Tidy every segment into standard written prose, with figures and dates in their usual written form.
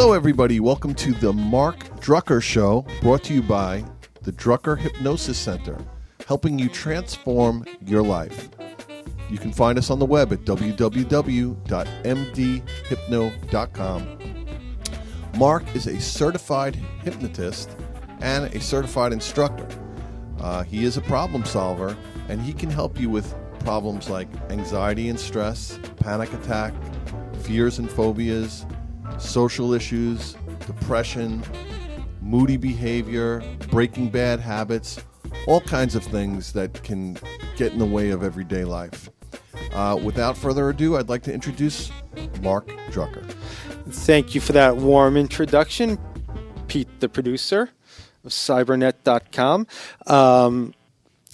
Hello, everybody. Welcome to the Marc Drucker Show, brought to you by the Drucker Hypnosis Center, helping you transform your life. You can find us on the web at www.mdhypno.com. Marc is a certified hypnotist and a certified instructor. He is a problem solver, and he can help you with problems like anxiety and stress, panic attack, fears and phobias, social issues, depression, moody behavior, breaking bad habits, all kinds of things that can get in the way of everyday life. Without further ado, I'd like to introduce Marc Drucker. Thank you for that warm introduction, Pete, the producer of cybernet.com.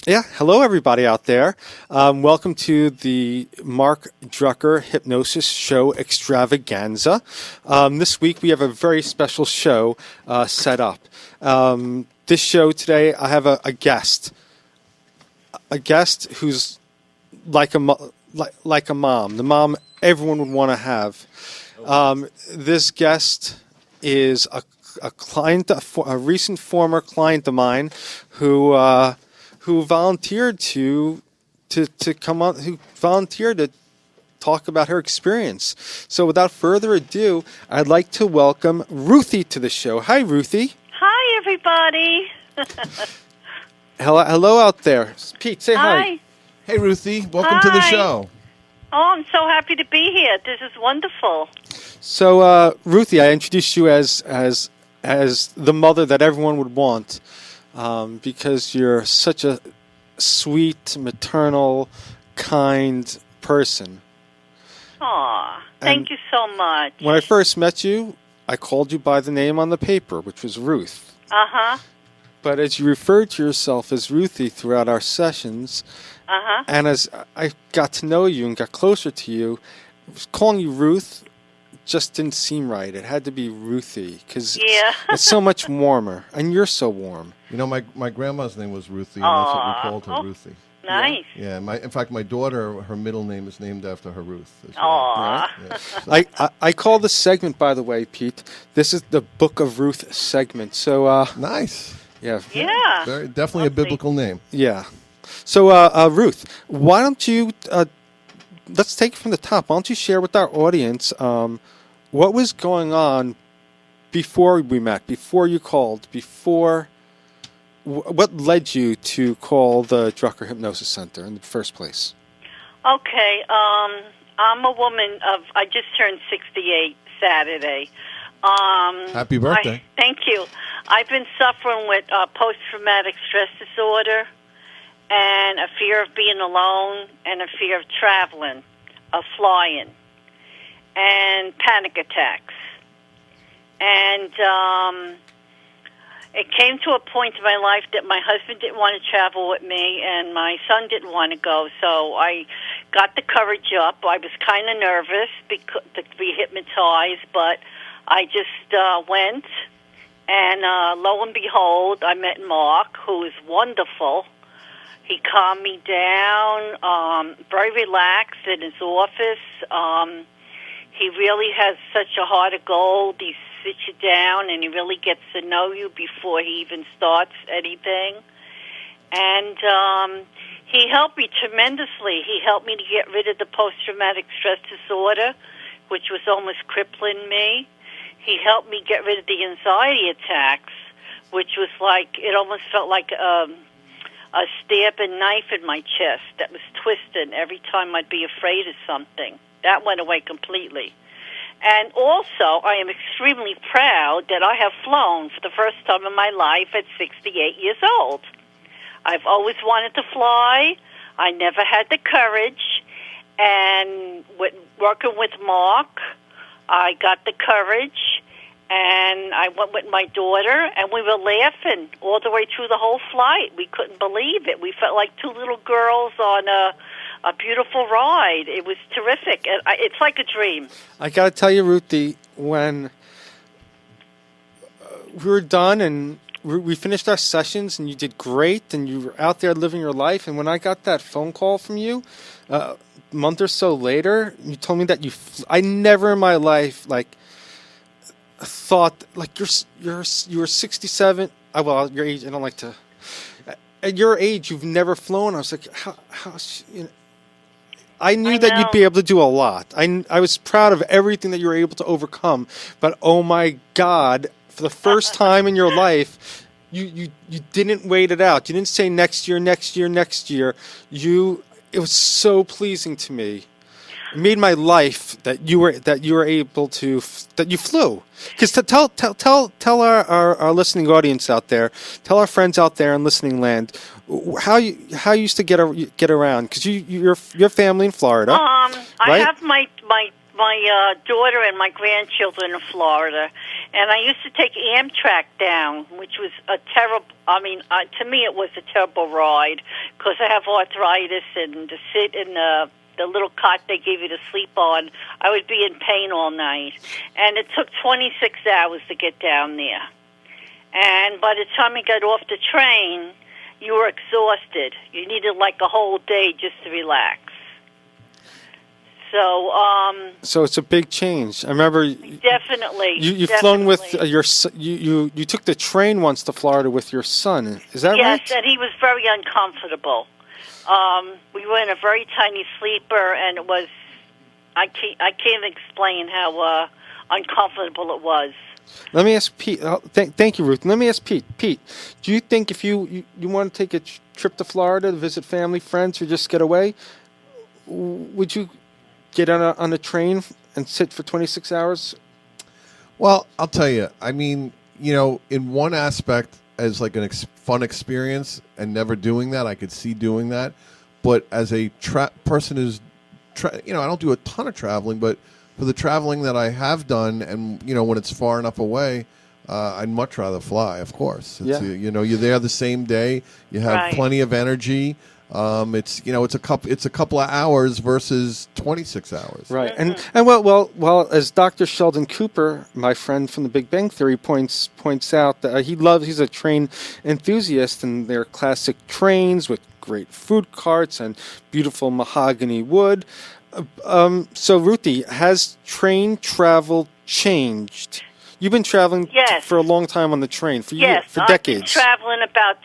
Hello everybody out there. Welcome to the Marc Drucker Hypnosis Show Extravaganza. This week we have a very special show set up. This show today, I have a guest who's like a mom, the mom everyone would want to have. This guest is a client, a recent former client of mine who volunteered to come on, who volunteered to talk about her experience. So without further ado, I'd like to welcome Ruthie to the show. Hi, Ruthie. Hi, everybody. Hello out there. Pete, say hi. Hey, Ruthie. Welcome to the show. Oh, I'm so happy to be here. This is wonderful. So, Ruthie, I introduced you as the mother that everyone would want. Because you're such a sweet, maternal, kind person. Aw, thank you so much. When I first met you, I called you by the name on the paper, which was Ruth. Uh-huh. But as you referred to yourself as Ruthie throughout our sessions, and as I got to know you and got closer to you, calling you Ruth just didn't seem right. It had to be Ruthie, because it's so much warmer, and you're so warm. You know, my grandma's name was Ruthie, and that's what we called her, Ruthie. Nice. Yeah, in fact, my daughter, her middle name is named after her, Ruth. Aww. Yeah, so. I call this segment, by the way, Pete, this is the Book of Ruth segment. So nice. Yeah. Definitely a biblical name. Yeah. So, Ruth, why don't you, let's take it from the top. Why don't you share with our audience what was going on before we met, before you called, what led you to call the Drucker Hypnosis Center in the first place? Okay. I'm a woman I just turned 68 Saturday. Happy birthday. Thank you. I've been suffering with post-traumatic stress disorder and a fear of being alone and a fear of traveling, of flying, and panic attacks. And it came to a point in my life that my husband didn't want to travel with me and my son didn't want to go. So I got the courage up. I was kind of nervous to be hypnotized, but I just went. And lo and behold, I met Marc, who is wonderful. He calmed me down, very relaxed in his office. He really has such a heart of gold. He sits you down and he really gets to know you before he even starts anything. And he helped me tremendously. He helped me to get rid of the post-traumatic stress disorder, which was almost crippling me. He helped me get rid of the anxiety attacks, which was like, it almost felt like a stabbing knife in my chest that was twisting every time I'd be afraid of something. That went away completely. And also, I am extremely proud that I have flown for the first time in my life at 68 years old. I've always wanted to fly. I never had the courage. And working with Marc, I got the courage. And I went with my daughter, and we were laughing all the way through the whole flight. We couldn't believe it. We felt like two little girls on a beautiful ride. It was terrific. It's like a dream. I got to tell you, Ruthie, when we were done and we finished our sessions and you did great and you were out there living your life, and when I got that phone call from you a month or so later, you told me that I never in my life, thought like you were 67. Well, your age. I don't like to. At your age, you've never flown. I was like, how you know. I knew that you'd be able to do a lot. I was proud of everything that you were able to overcome. But oh my God, for the first time in your life, you didn't wait it out. You didn't say next year. It was so pleasing to me. It made my life that you were able to that you flew. Because tell our listening audience out there, tell our friends out there in listening land, how you used to get around, because your family in Florida. I right? have my daughter and my grandchildren in Florida, and I used to take Amtrak down, which was a terrible. I mean, to me, it was a terrible ride because I have arthritis, and to sit in the little cot they gave you to sleep on, I would be in pain all night, and it took 26 hours to get down there. And by the time I got off the train, you were exhausted. You needed like a whole day just to relax. So it's a big change. I remember definitely you've flown with your you took the train once to Florida with your son. Is that right? Yes, and he was very uncomfortable. We were in a very tiny sleeper, and it was I can't explain how uncomfortable it was. Let me ask Pete. Thank you, Ruth. Let me ask Pete. Pete, do you think if you want to take a trip to Florida to visit family, friends, or just get away, would you get on a train and sit for 26 hours? Well, I'll tell you. I mean, in one aspect, as like a fun experience, and never doing that, I could see doing that. But as a person who's, I don't do a ton of traveling, but for the traveling that I have done, and when it's far enough away, I'd much rather fly. Of course, it's, you're there the same day. You have plenty of energy. It's a couple of hours versus 26 hours. Right, and well, as Dr. Sheldon Cooper, my friend from the Big Bang Theory, points out that he's a train enthusiast, and they're classic trains with great food carts and beautiful mahogany wood. So, Ruthie, has train travel changed? You've been traveling for a long time on the train, for decades. I've been traveling about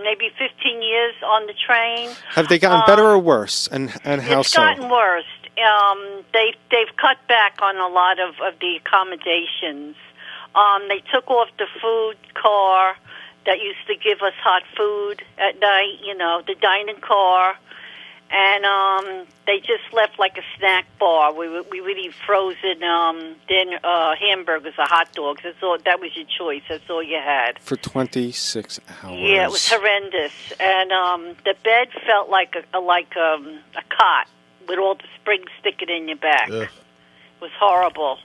maybe 15 years on the train. Have they gotten better or worse, and how it's so? It's gotten worse. They've cut back on a lot of the accommodations. They took off the food car that used to give us hot food at night, the dining car. And they just left like a snack bar. We would eat frozen hamburgers or hot dogs. That was your choice. That's all you had. For 26 hours. Yeah, it was horrendous. And the bed felt like a cot with all the springs sticking in your back. Ugh. It was horrible.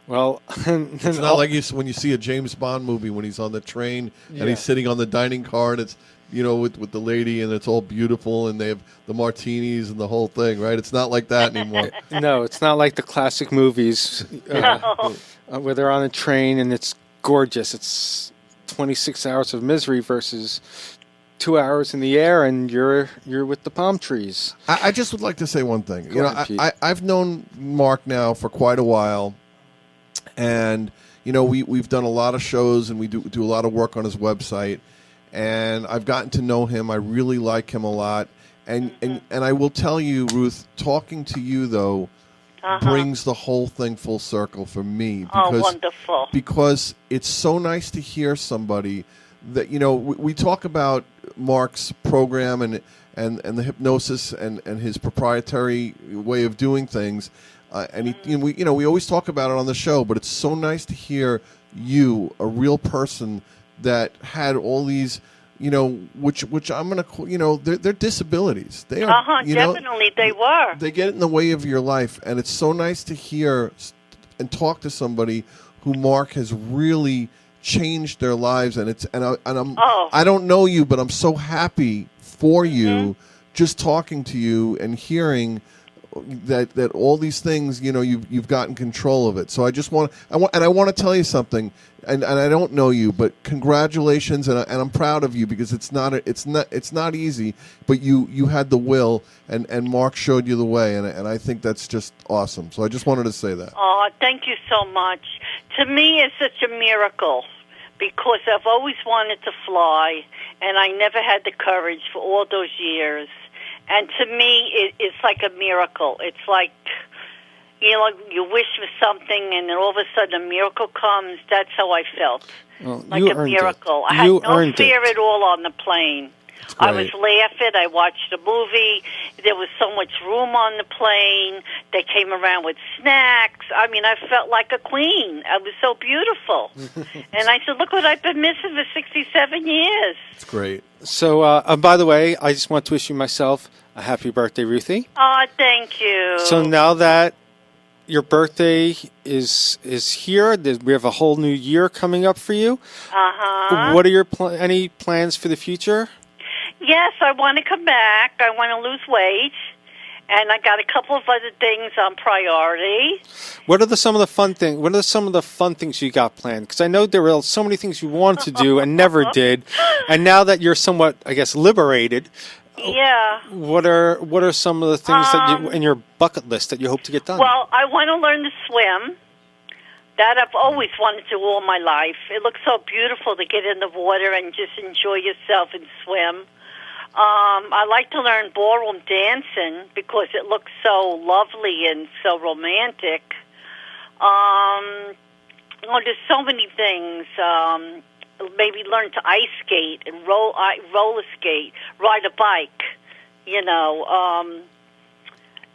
Well, it's not like when you see a James Bond movie when he's on the train and he's sitting on the dining car and it's with the lady, and it's all beautiful, and they have the martinis and the whole thing, right? It's not like that anymore. No, it's not like the classic movies where they're on a train and it's gorgeous. It's 26 hours of misery versus 2 hours in the air and you're with the palm trees. I just would like to say one thing. I've known Marc now for quite a while, and we've done a lot of shows, and we do a lot of work on his website. And I've gotten to know him. I really like him a lot. And I will tell you, Ruth, talking to you, though, brings the whole thing full circle for me. Because, wonderful. Because it's so nice to hear somebody that, we talk about Marc's program and the hypnosis and his proprietary way of doing things. And we always talk about it on the show, but it's so nice to hear you, a real person, that had all these, which I'm going to, they're disabilities. They are, definitely they were. They get in the way of your life, and it's so nice to hear and talk to somebody who Marc has really changed their lives, and I don't know you, but I'm so happy for you, just talking to you and hearing that all these things, you've gotten control of it. So I want to tell you something, and I don't know you, but congratulations, and I'm proud of you, because it's not easy, but you had the will, and Marc showed you the way, and I think that's just awesome. So I just wanted to say that. Oh, thank you so much. To me, it's such a miracle because I've always wanted to fly, and I never had the courage for all those years. And to me, it's like a miracle. It's like, you know, you wish for something, and then all of a sudden a miracle comes. That's how I felt, Well, like you a earned miracle. it. I had You no earned fear it. at all on the plane. I was great. laughing. I watched a movie. There was so much room on the plane. They came around with snacks. I mean, I felt like a queen. I was so beautiful. And I said, look what I've been missing for 67 years. It's great. So, by the way, I just want to wish you myself a happy birthday, Ruthie. Oh, thank you. So now that your birthday is here, we have a whole new year coming up for you. Uh-huh. What are your any plans for the future? Yes, I want to come back. I want to lose weight. And I got a couple of other things on priority. What are some of the fun things? What are some of the fun things you got planned? Because I know there were so many things you wanted to do and never did, and now that you're somewhat, I guess, liberated, Yeah. what are some of the things that you in your bucket list that you hope to get done? Well, I want to learn to swim. That I've always wanted to all my life. It looks so beautiful to get in the water and just enjoy yourself and swim. I like to learn ballroom dancing because it looks so lovely and so romantic. There's so many things. Maybe learn to ice skate and roller skate, ride a bike. You know,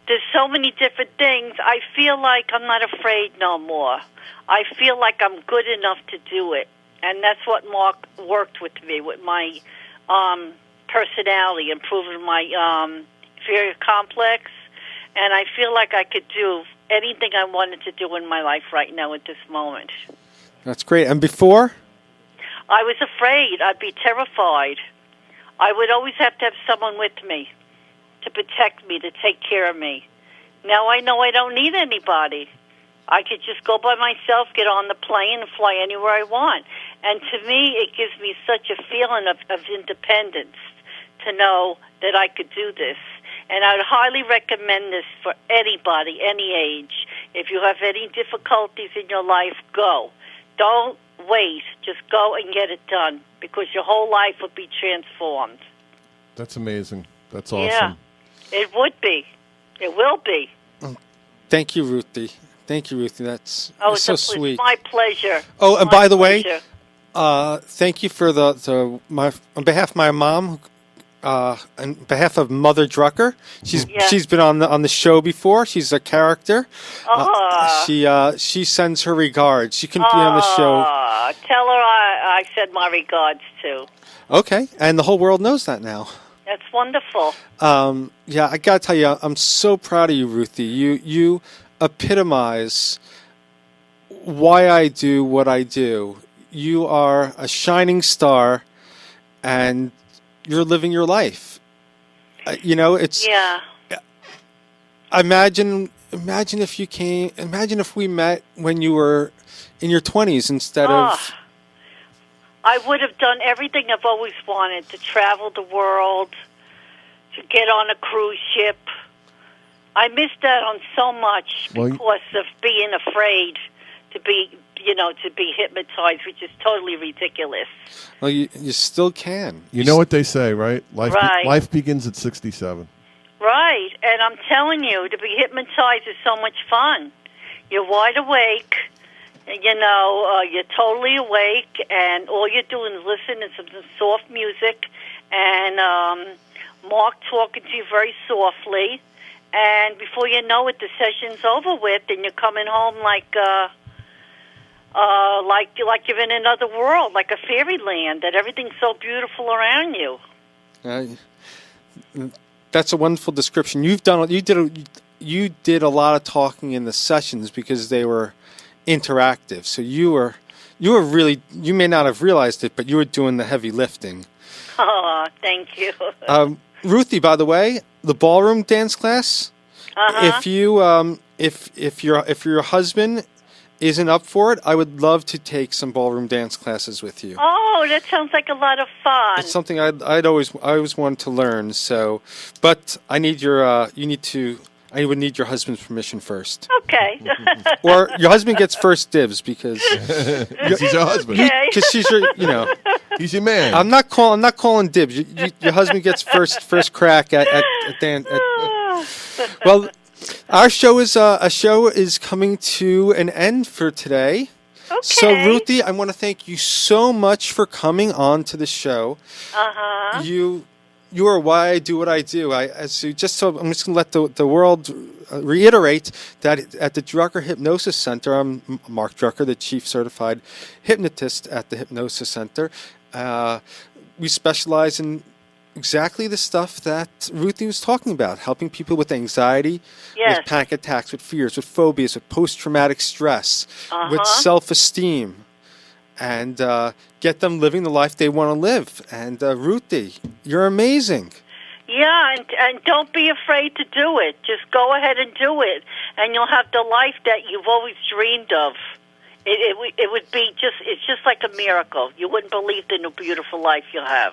there's so many different things. I feel like I'm not afraid no more. I feel like I'm good enough to do it, and that's what Marc worked with me, with my personality, improving my inferior complex, and I feel like I could do anything I wanted to do in my life right now at this moment. That's great. And before? I was afraid. I'd be terrified. I would always have to have someone with me to protect me, to take care of me. Now I know I don't need anybody. I could just go by myself, get on the plane, and fly anywhere I want. And to me, it gives me such a feeling of independence to know that I could do this. And I would highly recommend this for anybody, any age. If you have any difficulties in your life, go. Don't wait. Just go and get it done because your whole life will be transformed. That's amazing. That's awesome. Yeah, it would be. It will be. Thank you, Ruthie. Thank you, Ruthie. That's so sweet. It's my pleasure. Oh, and My by the way, pleasure. thank you for on behalf of my mom, on behalf of Mother Drucker. She's been on the show before. She's a character. She sends her regards. She couldn't be on the show. Tell her I said my regards too. Okay, and the whole world knows that now. That's wonderful. Yeah, I gotta tell you, I'm so proud of you, Ruthie. You epitomize why I do what I do. You are a shining star, and you're living your life. It's Imagine if you came. Imagine if we met when you were in your 20s instead of. I would have done everything I've always wanted, to travel the world, to get on a cruise ship. I missed out on so much because of being afraid to be hypnotized, which is totally ridiculous. Well, you still can. You know what they say, right? Right. Life begins at 67. Right, and I'm telling you, to be hypnotized is so much fun. You're wide awake. You're totally awake, and all you're doing is listening to some soft music, and Marc talking to you very softly, and before you know it, the session's over with, and you're coming home like you're in another world, like a fairyland, that everything's so beautiful around you. That's a wonderful description. You did a lot of talking in the sessions because they were interactive. So you were really, you may not have realized it, but you were doing the heavy lifting. Oh, thank you. Ruthie, by the way, the ballroom dance class. If you if your husband isn't up for it, I would love to take some ballroom dance classes with you. Oh, that sounds like a lot of fun. It's something I always wanted to learn. So, but I need I I would need your husband's permission first. Okay. Or your husband gets first dibs because He's your husband. Okay. she's your, you know. He's your man. I'm not calling dibs. Your husband gets first crack at Dan. Well, our show is coming to an end for today. Okay. So, Ruthie, I want to thank you so much for coming on to the show. Uh-huh. You are why I do what I do. I'm just going to let the world reiterate that at the Drucker Hypnosis Center, I'm Marc Drucker, the Chief Certified Hypnotist at the Hypnosis Center. We specialize in exactly the stuff that Ruthie was talking about, helping people with anxiety, Yes. with panic attacks, with fears, with phobias, with post-traumatic stress, with self-esteem, and get them living the life they want to live. And Ruthie, you're amazing. Yeah, and don't be afraid to do it. Just go ahead and do it, and you'll have the life that you've always dreamed of. It would be it's just like a miracle. You wouldn't believe the beautiful life you'll have.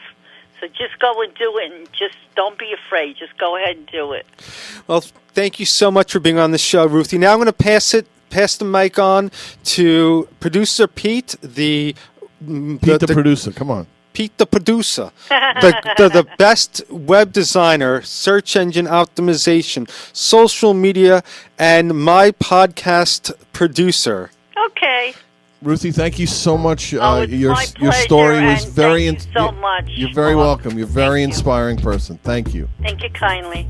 So just go and do it, and just don't be afraid. Just go ahead and do it. Well, thank you so much for being on the show, Ruthie. Now I'm going to pass the mic on to producer Pete, the producer. Come on. Pete, the producer, the best web designer, search engine optimization, social media, and my podcast producer. Okay. Ruthie, thank you so much. It's Your my pleasure, story was and very. Thank you so much. You're very welcome. You're a very Thank you. inspiring person. Thank you. Thank you kindly.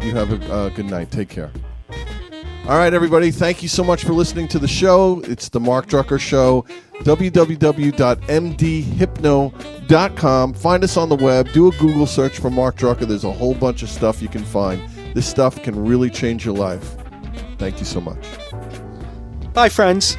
You have a good night. Take care. All right, everybody. Thank you so much for listening to the show. It's the Marc Drucker Show. www.mdhypno.com. Find us on the web. Do a Google search for Marc Drucker. There's a whole bunch of stuff you can find. This stuff can really change your life. Thank you so much. Bye, friends.